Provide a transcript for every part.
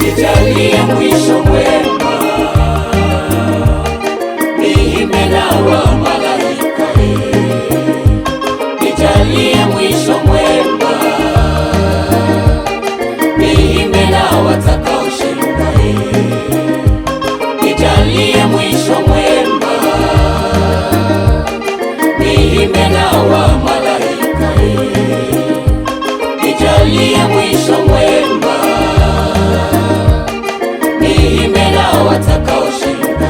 Nijalie mwisho mwema, niimbe na wa malaika. Nijalie mwisho mwema, niimbe na watakaoshinda. Nijalie mwisho mwema, niimbe na wa malaika. Nijalie mwisho mwema, niimbe na watakaoshinda.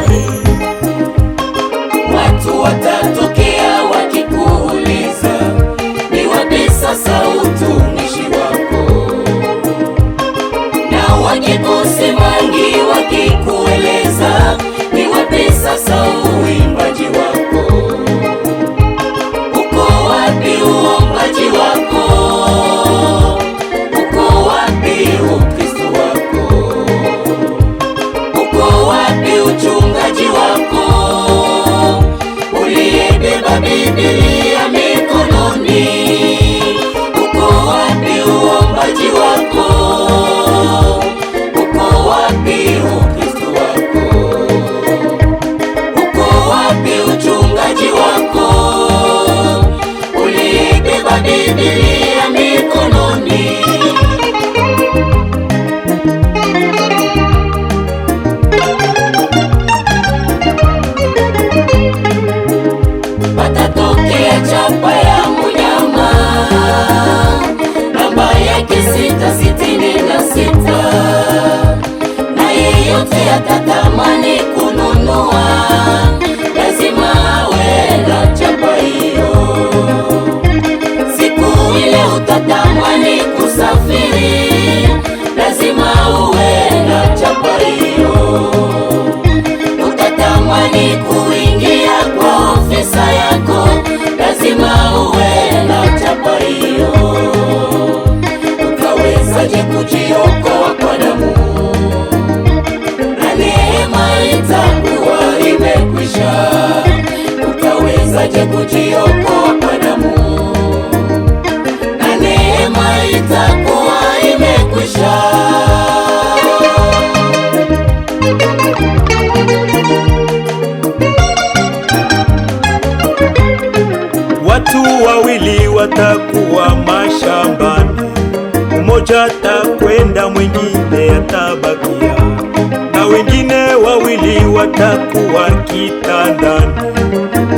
Watu watatokea wakikuuliza, ni wapi sasa utumishi wako? Na wakikusimangi wakikueleza, ni wapi sasa uimbaji wako? Uko wapi uombaji wako? Uko wapi ukristo wako? Uko wapi uchungaji wako? Uliyebeba Biblia mikononi, uko wapi uombaji wako? Uko wapi ukristo wako? Uko wapi uchungaji wako? Uliyebeba Biblia mikononi. Patatokea chapa ya mnyama, namba yake 666, na yeyote atatamani kununua, lazima awe na chapa hiyo. Siku ile utatamani kusafiri, lazima uwe na chapa hiyo. Utatamani kuingia kwa ofisa yako, lazima uwe na chapa hiyo. Ukawezaje kujiokoa kwa damu, na neema itakuwa imekwisha? Ukawezaje kujiokoa kwa damu, na neema itakuwa imekwisha? Watu wawili watakuwa mashambani, mmoja atakwenda mwingine atabakia, na wengine wawili watakuwa kitandani,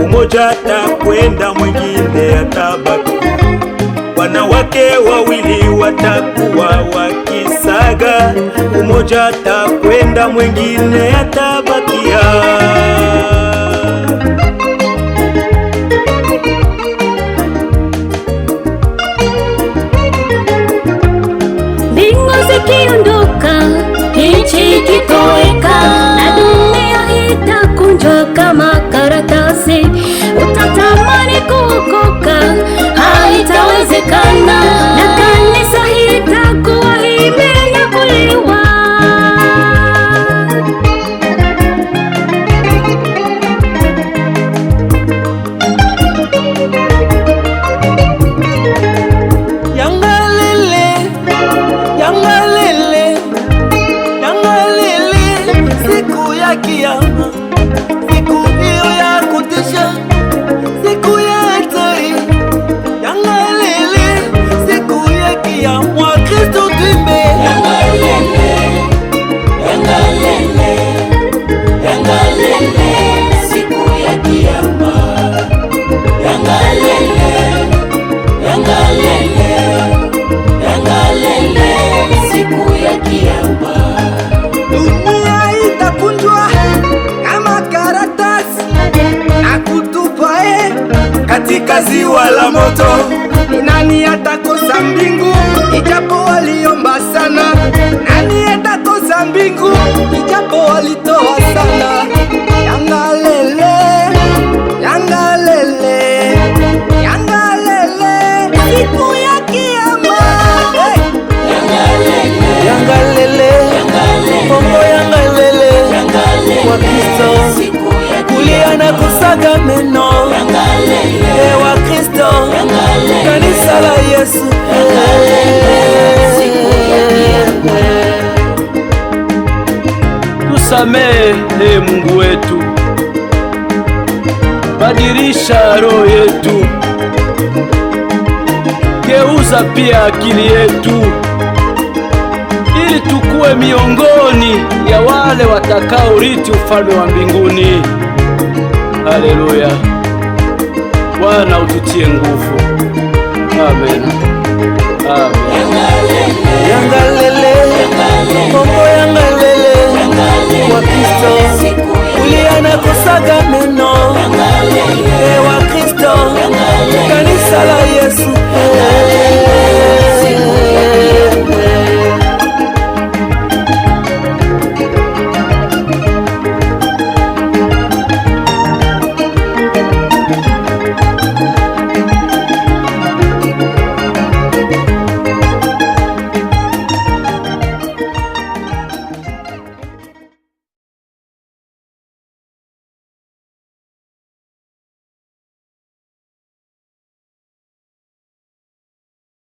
mmoja atakwenda mwingine atabakia. Wanawake wawili watakuwa wakisaga, mmoja atakwenda mwingine atabakia. Zikiondoka, nchi kitoweka, na dunia itakunjwa kama karatasi. Utatamani kuokoka, haitawezekana, na kanisa itakuwa imenyakuliwa. Siku ya Kiyama, siku hiyo ya kutisha, siku ya hatari. Yangalele, siku ya Kiyama, Kristo tuimbe. Yangalele, yangalele, yangalele, siku ya Kiyama. Yangalele, yangalele, yangalele, siku ya Kiyama. Dunia itakunjwa kama karatasi na kutupa katika ziwa la moto. Nani atakosa mbingu ijapo waliomba sana? Nani atakosa mbingu ijapo walitoa sana? Yangalele, yangalele, yangalele, siku ya Kiyama. Yangalele, Yangalele, Kongo yangalele, kwa Kristo kulia na kusaga meno. Wa Kristo kanisa la Yesu. Tusamehe Mungu wetu, badilisha roho yetu, geuza pia akili yetu, ili tukuwe miongoni ya wale watakaorithi ufalme wa mbinguni. Haleluya! Bwana ututie nguvu. Amen. Amen. Yangalele, Kongo yangalele, wa Kristo uliana kusaga meno. Wa Kristo kanisa